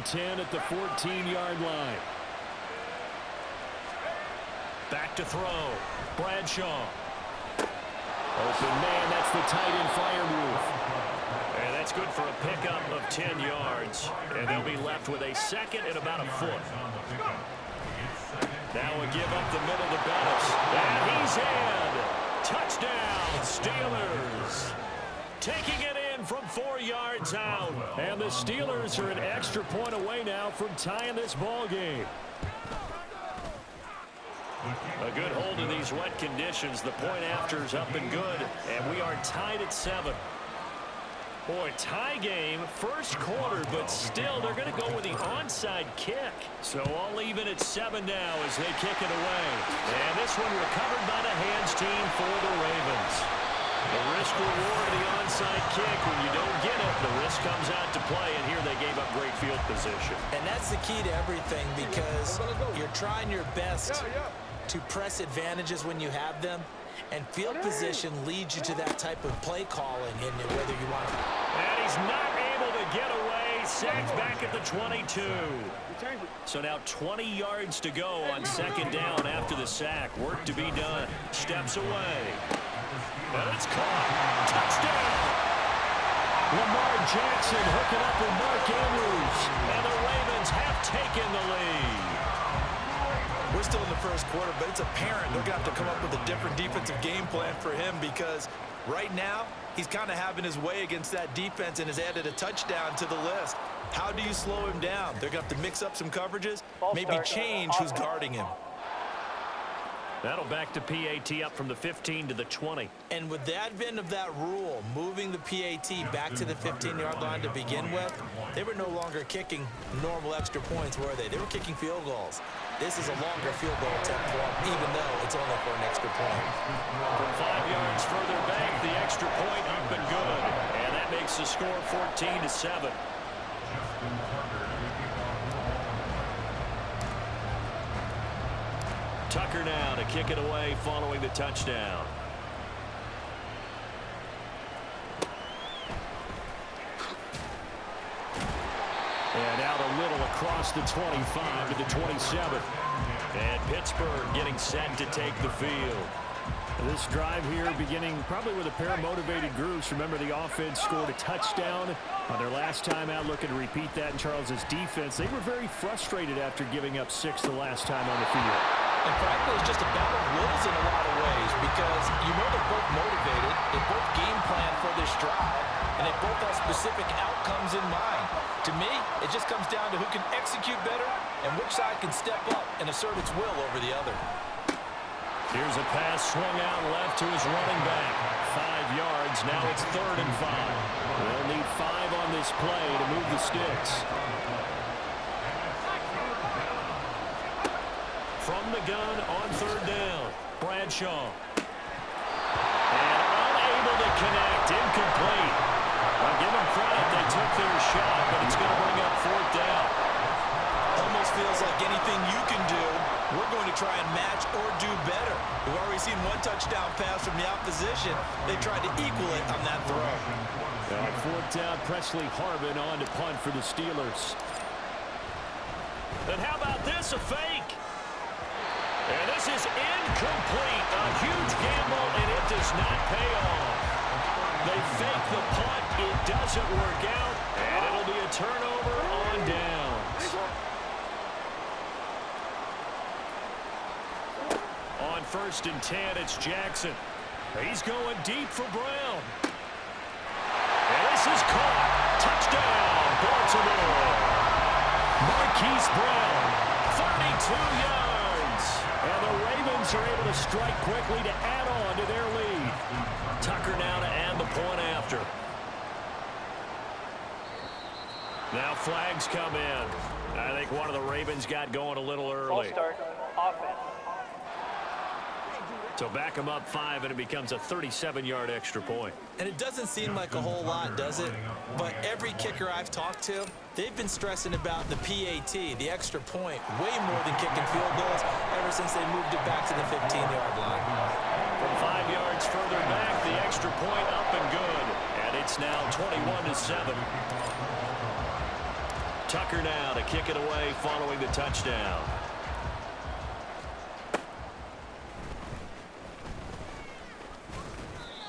and 10 at the 14-yard line. Back to throw. Bradshaw. Open man, that's the tight end fire move. And that's good for a pickup of 10 yards. And they'll be left with a second and about a foot. Now we'll give up the middle to Bettis. And he's in. Touchdown, Steelers. Taking it in from 4 yards out. And the Steelers are an extra point away now from tying this ball game. A good hold in these wet conditions. The point after's up and good. And we are tied at 7. Boy, tie game, first quarter, but still they're going to go with the onside kick. So all even at 7 now as they kick it away. And this one recovered by the hands team for the Ravens. The risk reward of the onside kick. When you don't get it, the risk comes out to play, and here they gave up great field position. And that's the key to everything, because you're trying your best to press advantages when you have them, and field position leads you to that type of play calling, and whether you want to. And he's not able to get away. Sacked back at the 22. So now 20 yards to go on second down after the sack. Work to be done. Steps away. And it's caught. Touchdown. Lamar Jackson hooking up with Mark Andrews. And the Ravens have taken the lead. We're still in the first quarter, but it's apparent they're going to have to come up with a different defensive game plan for him, because right now he's kind of having his way against that defense and has added a touchdown to the list. How do you slow him down? They're going to have to mix up some coverages, maybe change who's guarding him. That'll back to PAT up from the 15 to the 20. And with the advent of that rule, moving the PAT back to the 15-yard line to begin with, they were no longer kicking normal extra points, were they? They were kicking field goals. This is a longer field goal attempt for them, even though it's only for an extra point. From 5 yards further back, the extra point up and good. And that makes the score 14-7. Tucker now to kick it away following the touchdown. And out a little across the 25 to the 27. And Pittsburgh getting set to take the field. This drive here beginning probably with a pair of motivated groups. Remember, the offense scored a touchdown on their last time out, looking to repeat that in Charles's defense. They were very frustrated after giving up 6 the last time on the field. And frankly, it's just a battle of wills in a lot of ways, because you know they're both motivated, they both game plan for this drive, and they both have specific outcomes in mind. To me, it just comes down to who can execute better and which side can step up and assert its will over the other. Here's a pass swung out left to his running back. 5 yards, now it's 3rd and 5. They'll need 5 on this play to move the sticks. From the gun on 3rd down, Bradshaw. And unable to connect, incomplete. I'll give them credit, they took their shot, but it's going to bring up 4th down. Almost feels like anything you can do, we're going to try and match or do better. We've already seen 1 touchdown pass from the opposition. They tried to equal it on that throw. On 4th down, Presley Harvin on to punt for the Steelers. And how about this, a fake? And this is incomplete. A huge gamble, and it does not pay off. They fake the punt. It doesn't work out, and it'll be a turnover on downs. On 1st and 10, it's Jackson. He's going deep for Brown. And this is caught. Touchdown, Baltimore. Marquise Brown, 32 yards. And the Ravens are able to strike quickly to add on to their lead. Tucker now to add the point after. Now flags come in. I think one of the Ravens got going a little early. Full start, offense. So back them up 5, and it becomes a 37-yard extra point. And it doesn't seem like a whole lot, does it? But every kicker I've talked to, they've been stressing about the PAT, the extra point, way more than kicking field goals ever since they moved it back to the 15-yard line. From 5 yards further back, the extra point up and good. And it's now 21-7. Tucker now to kick it away following the touchdown.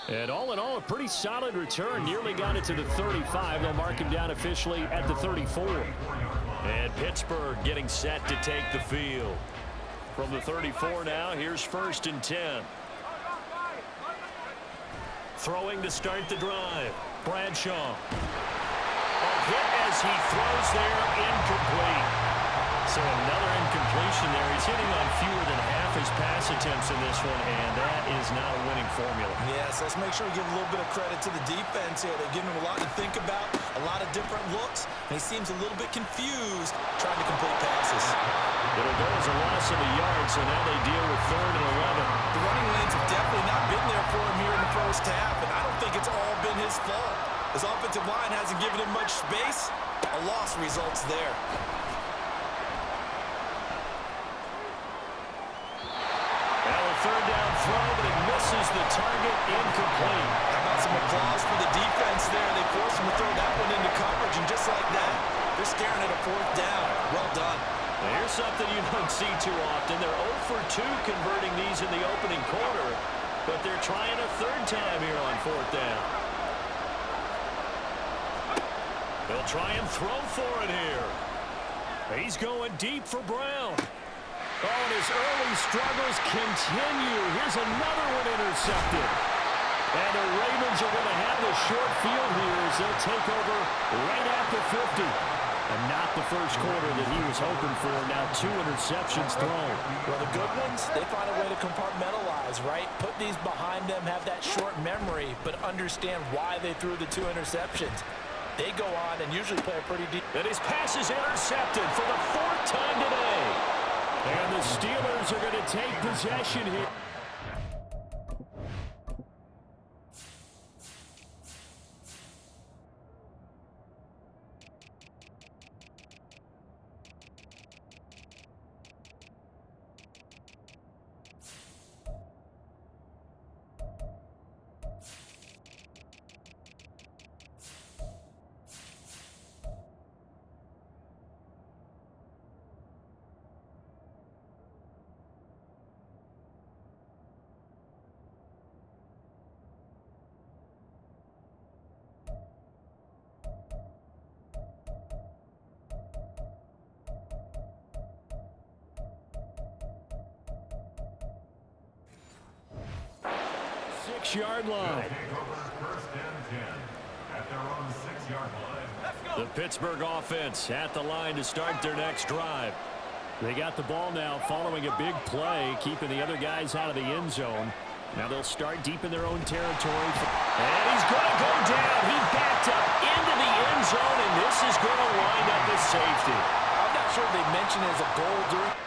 And all in all, a pretty solid return. Nearly got it to the 35. They'll mark him down officially at the 34. And Pittsburgh getting set to take the field. From the 34 now, here's 1st and 10. Throwing to start the drive. Bradshaw. A hit as he throws there, incomplete. So another incompletion there. He's hitting on fewer than half his pass attempts in this one, and that is not a winning formula. Yes, let's make sure we give a little bit of credit to the defense here. They're giving him a lot to think about, a lot of different looks, and he seems a little bit confused trying to complete passes. It'll go as a loss of a yard, so now they deal with 3rd and 11. The running lanes have definitely not been there for him here in the first half, and I don't think it's all been his fault. His offensive line hasn't given him much space. A loss results there. Third down throw, but it misses the target, incomplete. How about some applause for the defense there? They forced him to throw that one into coverage, and just like that, they're staring at a 4th down. Well done. Now here's something you don't see too often. They're 0 for 2 converting these in the opening quarter, but they're trying a 3rd time here on 4th down. They'll try and throw for it here. He's going deep for Brown. Oh, and his early struggles continue. Here's another one intercepted. And the Ravens are going to have the short field here as they'll take over right at the 50. And not the first quarter that he was hoping for. Now 2 interceptions thrown. Well, the good ones, they find a way to compartmentalize, right? Put these behind them, have that short memory, but understand why they threw the 2 interceptions. They go on and usually play a pretty deep. And his pass is intercepted for the 4th time today. And the Steelers are going to take possession here. Yard line. The Pittsburgh offense at the line to start their next drive. They got the ball now following a big play, keeping the other guys out of the end zone. Now they'll start deep in their own territory. And he's going to go down. He backed up into the end zone, and this is going to wind up as safety. I'm not sure they mentioned it as a goal during.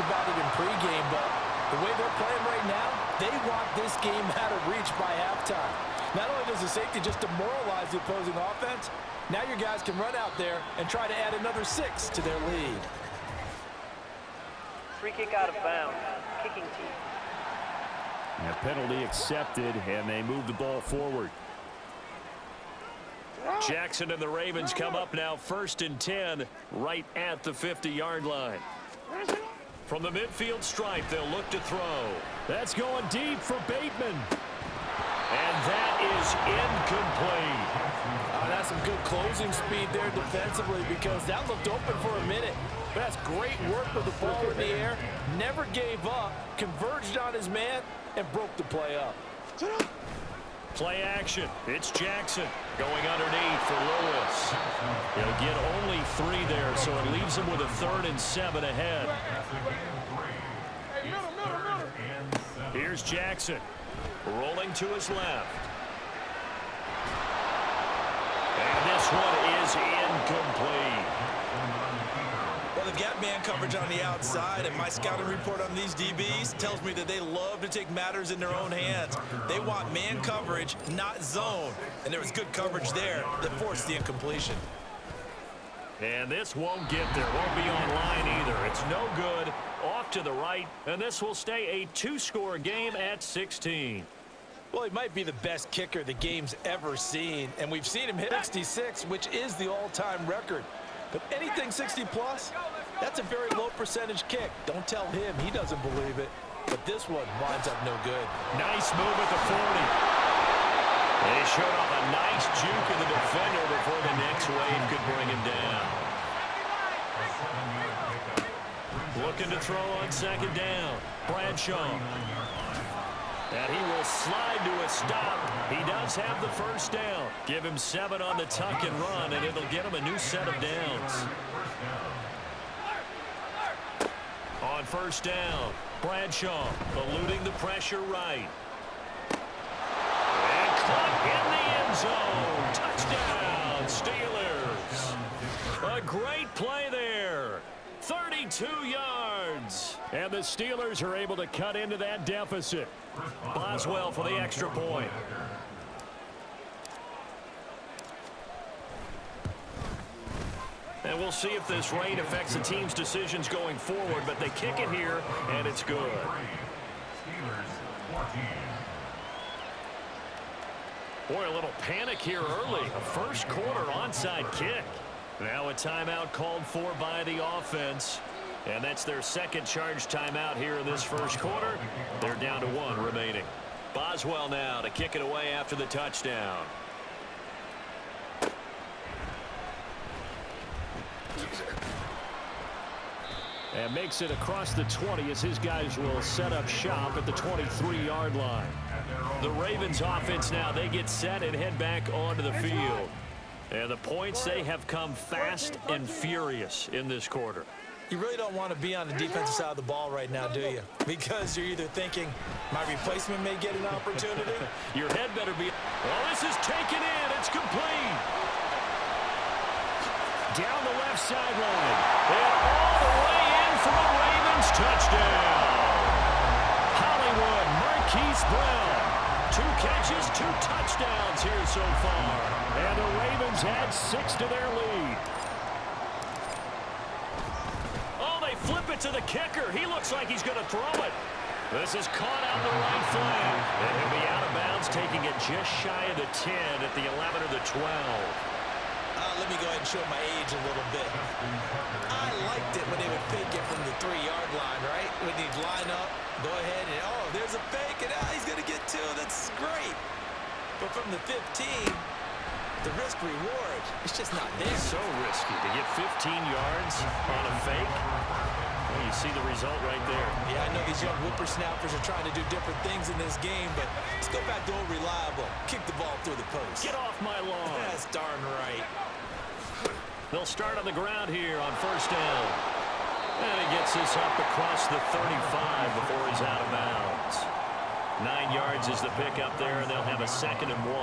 About it in pregame, but the way they're playing right now, they want this game out of reach by halftime. Not only does the safety just demoralize the opposing offense, now your guys can run out there and try to add another 6 to their lead. Free kick out of bounds. Kicking team. A penalty accepted, and they move the ball forward. Jackson and the Ravens come up now 1st and 10 right at the 50-yard line. From the midfield stripe, they'll look to throw. That's going deep for Bateman. And that is incomplete. That's some good closing speed there defensively because that looked open for a minute. But that's great work with the ball in the air. Never gave up, converged on his man, and broke the play up. Play action. It's Jackson going underneath for Lewis. He'll get only 3 there, so it leaves him with a 3rd and 7 ahead. Here's Jackson rolling to his left. And this one is incomplete. Well, they've got man coverage on the outside, and my scouting report on these DBs tells me that they love to take matters in their own hands. They want man coverage, not zone. And there was good coverage there that forced the incompletion. And this won't get there. Won't be online either. It's no good. Off to the right. And this will stay a 2-score game at 16. Well, he might be the best kicker the game's ever seen. And we've seen him hit 66, which is the all-time record. But anything 60-plus, that's a very low percentage kick. Don't tell him he doesn't believe it. But this one winds up no good. Nice move at the 40. They showed off a nice juke of the defender before the next wave could bring him down. Looking to throw on second down. Bradshaw. And he will slide to a stop. He does have the first down. Give him 7 on the tuck and run, and it'll get him a new set of downs. On first down, Bradshaw eluding the pressure right. And caught in the end zone. Touchdown, Steelers. A great play there. 32 yards. And the Steelers are able to cut into that deficit. Boswell for the extra point. And we'll see if this rain affects the team's decisions going forward, but they kick it here, and it's good. Boy, a little panic here early. A first quarter onside kick. Now a timeout called for by the offense. And that's their second charge timeout here in this first quarter. They're down to 1 remaining. Boswell now to kick it away after the touchdown. And makes it across the 20 as his guys will set up shop at the 23-yard line. The Ravens offense now, they get set and head back onto the field. And the points, they have come fast and furious in this quarter. You really don't want to be on the defensive side of the ball right now, do you? Because you're either thinking, my replacement may get an opportunity. Your head better be... Well, this is taken in. It's complete. Down the left sideline. And all the way in for the Ravens touchdown. Hollywood Marquise Brown. 2 catches, 2 touchdowns here so far. And the Ravens add 6 to their lead. Oh, they flip it to the kicker. He looks like he's going to throw it. This is caught out the right flag. And he'll be out of bounds, taking it just shy of the 10 at the 11 or the 12. Let me go ahead and show my age a little bit. I liked it when they would fake it from the 3-yard line, right? When they'd line up, go ahead, and oh, there's a fake, and he's going to get 2. That's great. But from the 15, the risk-reward, it's just not there. So risky to get 15 yards on a fake. Well, you see the result right there. Yeah, I know these young whippersnappers are trying to do different things in this game, but let's go back to old reliable. Kick the ball through the post. Get off my lawn. That's darn right. They'll start on the ground here on first down. And he gets this up across the 35 before he's out of bounds. 9 yards is the pickup there, and they'll have a 2nd and 1.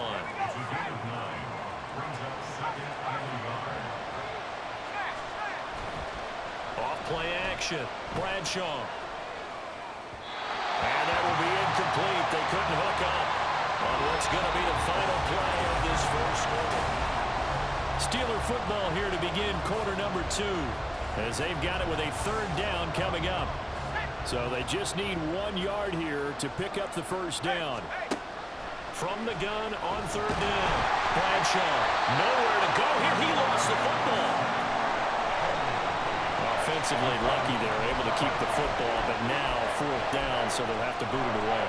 Off-play action. Bradshaw. And that will be incomplete. They couldn't hook up on what's going to be the final play of this first quarter. Steeler football here to begin quarter number 2 as they've got it with a 3rd down coming up. So they just need 1 yard here to pick up the first down. From the gun on 3rd down. Bradshaw, nowhere to go here. He lost the football. Offensively lucky they're able to keep the football, but now 4th down, so they'll have to boot it away.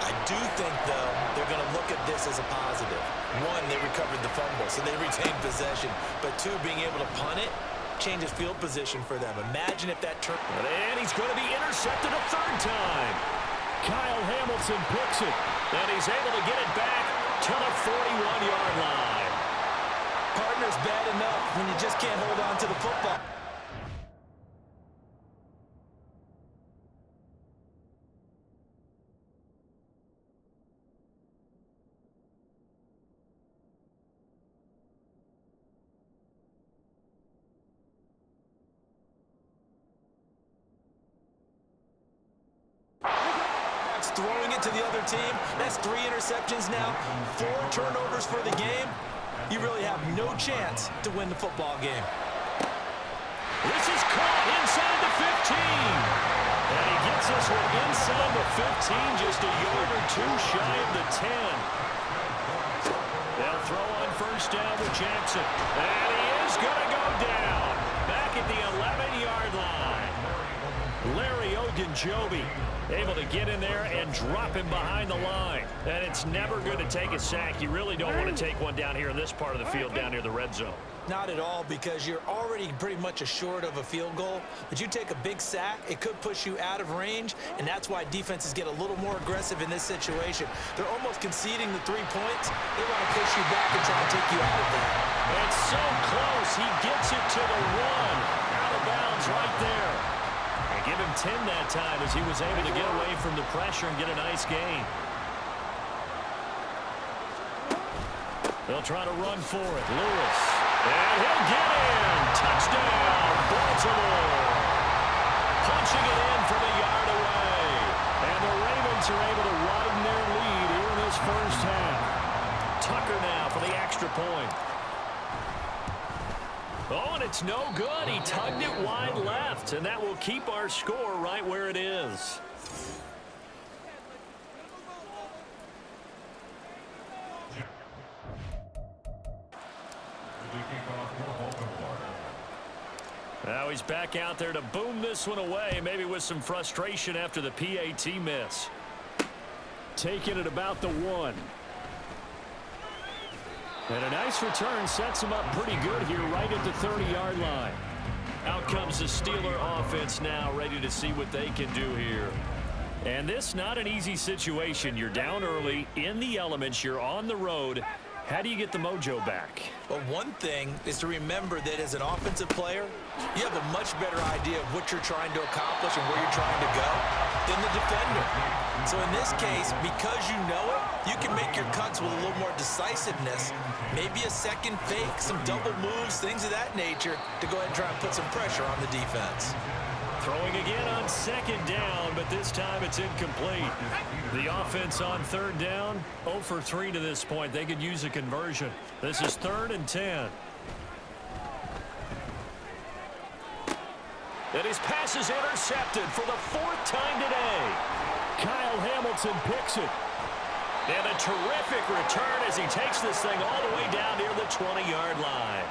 I do think, though, they're going to look at this as a positive. 1, they recovered the fumble, so they retained possession. But 2, being able to punt it changes field position for them. Imagine if that turn... And he's going to be intercepted a 3rd time. Kyle Hamilton picks it. And he's able to get it back to the 41-yard line. Partner's bad enough when you just can't hold on to the football. Throwing it to the other team. That's 3 interceptions now, 4 turnovers for the game. You really have no chance to win the football game. this one inside the 15, just a yard or two shy of the 10. They'll throw on first down with Jackson. And he is going to go down. Back at the 11-yard line. Larry Ogunjobi able to get in there and drop him behind the line. And it's never going to take a sack. You really don't want to take one down here in this part of the field down near the red zone. Not at all, because you're already pretty much assured of a field goal. But you take a big sack, it could push you out of range, and that's why defenses get a little more aggressive in this situation. They're almost conceding the 3 points. They want to push you back and try to take you out of that. It's so close. He gets it to the 1. Out of bounds right there. And give him 10 that time as he was able to get away from the pressure and get a nice gain. They'll try to run for it. Lewis. And he'll get in. Touchdown, Baltimore. Punching it in from a yard away. And the Ravens are able to widen their lead here in this first half. Tucker now for the extra point. Oh, and it's no good. He tugged it wide left, and that will keep our score right where it is. Now he's back out there to boom this one away, maybe with some frustration after the PAT miss. Taking it about the 1. And a nice return sets him up pretty good here right at the 30-yard line. Out comes the Steeler offense now, ready to see what they can do here. And this not an easy situation. You're down early, in the elements, you're on the road. How do you get the mojo back? Well, one thing is to remember that as an offensive player, you have a much better idea of what you're trying to accomplish and where you're trying to go than the defender. So in this case, because you know it, you can make your cuts with a little more decisiveness, maybe a second fake, some double moves, things of that nature, to go ahead and try and put some pressure on the defense. Throwing again on second down, but this time it's incomplete. The offense on third down, 0 for 3 to this point. They could use a conversion. This is 3rd and 10. And his pass is intercepted for the 4th time today. Kyle Hamilton picks it. And a terrific return as he takes this thing all the way down near the 20-yard line.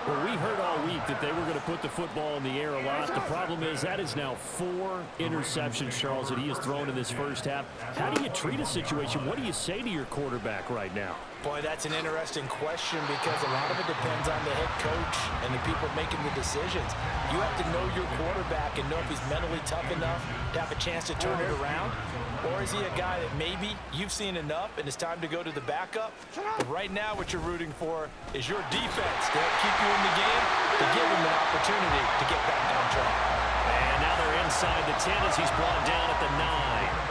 Well, we heard all week that they were going to put the football in the air a lot. The problem is that is now 4 interceptions, Charles, that he has thrown in this first half. How do you treat a situation? What do you say to your quarterback right now? Boy, that's an interesting question because a lot of it depends on the head coach and the people making the decisions. You have to know your quarterback and know if he's mentally tough enough to have a chance to turn it around. Or is he a guy that maybe you've seen enough and it's time to go to the backup? But right now what you're rooting for is your defense to help keep you in the game, to give him an opportunity to get back on track. And now they're inside the 10 as he's brought down at the 9.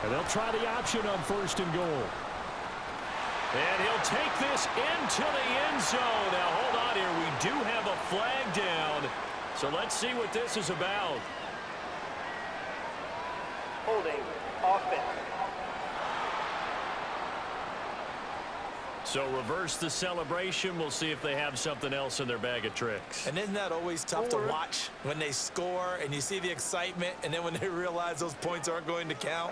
And they'll try the option on 1st and goal. And he'll take this into the end zone. Now, hold on here. We do have a flag down. So let's see what this is about. Holding. Offense. So reverse the celebration. We'll see if they have something else in their bag of tricks. And isn't that always tough to watch when they score and you see the excitement and then when they realize those points aren't going to count?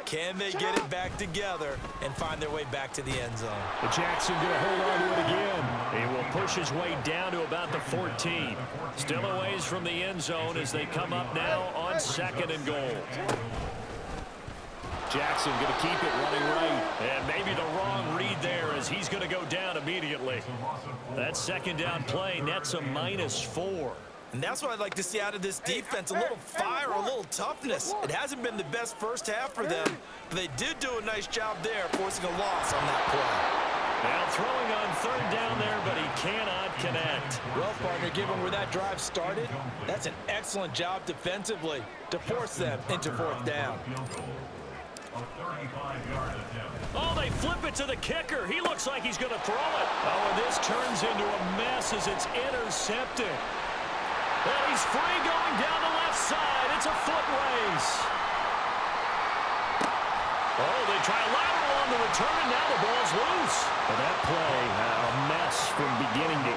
Can they get it back together and find their way back to the end zone? But Jackson going to hold on to it again. He will push his way down to about the 14. Still a ways from the end zone as they come up now on 2nd and goal. Jackson going to keep it running right. And maybe the wrong read there as he's going to go down immediately. That 2nd down play nets a -4. And that's what I'd like to see out of this defense, a little fire, a little toughness. It hasn't been the best first half for them, but they did do a nice job there, forcing a loss on that play. Now throwing on 3rd down there, but he cannot connect. Well, partner, given where that drive started, that's an excellent job defensively to force them into 4th down. Oh, they flip it to the kicker. He looks like he's going to throw it. Oh, and this turns into a mess as it's intercepted. And he's free going down the left side. It's a foot race. Oh, they try lateral on the return, and now the ball's loose. Well, that play, a mess from beginning to